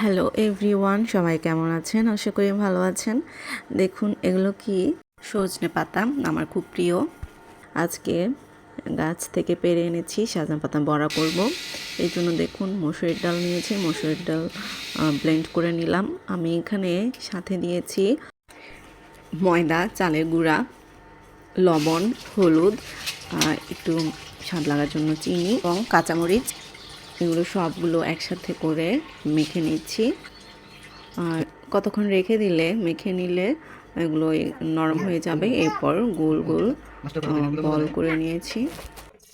Hello everyone, সবাই কেমন আছেন? আশা করি ভালো আছেন। দেখুন এগুলো কি সজনে পাতা, আমার খুব প্রিয়। আজকে গাছ থেকে পেড়ে এনেছি, সজনে পাতা বড়া করব। এই জন্য দেখুন মসুরির ডাল নিয়েছি, মসুরির ডাল ব্লেন্ড করে নিলাম। আমি এখানে সাথে দিয়েছি ময়দা, চালের গুঁড়া, লবণ, হলুদ, একটু স্বাদ লাগার জন্য চিনি এবং কাঁচামরিচ। এগুলো সবগুলো একসাথে করে মেখে নিচ্ছি। আর কতক্ষণ রেখে দিলে মেখে নিলে এগুলো নরম হয়ে যাবে। এরপর গোল গোল বল করে নিয়েছি।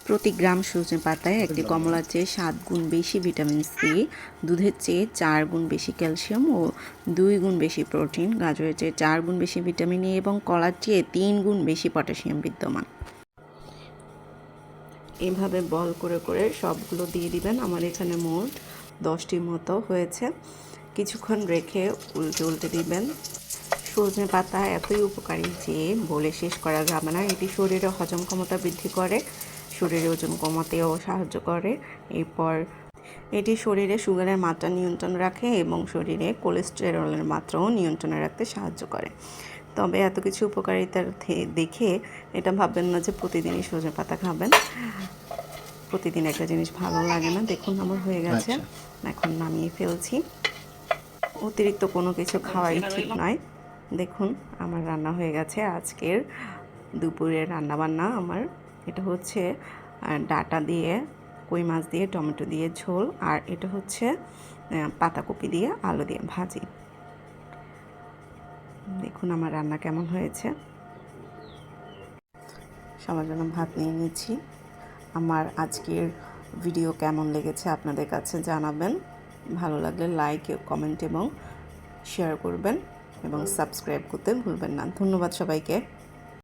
প্রতি গ্রাম সজনে পাতায় একটি কমলার চেয়ে 7 গুণ বেশি ভিটামিন সি, দুধের চেয়ে 4 গুণ বেশি ক্যালসিয়াম ও 2 গুণ বেশি প্রোটিন, গাজরের চেয়ে 4 গুণ বেশি ভিটামিন এ এবং কলার চেয়ে 3 গুণ বেশি পটাশিয়াম বিদ্যমান। এইভাবে বল করে করে সবগুলো দিয়ে দিবেন। আমার এখানে মোট 10টির মতো হয়েছে। কিছুক্ষণ রেখে উল্টে উল্টে দিবেন। সজনে পাতা এতই উপকারী যে বলে শেষ করা যাবে না। এটি শরীরে হজম ক্ষমতা বৃদ্ধি করে, শরীরে ওজন কমাতেও সাহায্য করে। এরপর এটি শরীরে সুগারের মাত্রা নিয়ন্ত্রণ রাখে এবং শরীরে কোলেস্টেরলের মাত্রাও নিয়ন্ত্রণে রাখতে সাহায্য করে। তবে এত কিছু উপকারিতার দেখে এটা ভাববেন না যে প্রতিদিনই সজনে পাতা খাবেন। প্রতিদিন একটা জিনিস ভালো লাগে না। দেখুন আমার হয়ে গেছে, এখন নামিয়ে ফেলছি। অতিরিক্ত কোনো কিছু খাওয়াই ঠিক নয়। দেখুন আমার রান্না হয়ে গেছে। আজকের দুপুরের রান্নাবান্না আমার এটা হচ্ছে ডাঁটা দিয়ে, কই মাছ দিয়ে, টমেটো দিয়ে ঝোল, আর এটা হচ্ছে পাতাকপি দিয়ে আলু দিয়ে ভাজি। দেখুন আমার রান্না কেমন হয়েছে। সবার জন্য ভাত নিয়ে নিচ্ছি। আমার আজকের ভিডিও কেমন লেগেছে আপনাদের কাছে জানাবেন। ভালো লাগলে লাইক, কমেন্ট এবং শেয়ার করবেন এবং সাবস্ক্রাইব করতে ভুলবেন না। ধন্যবাদ সবাইকে।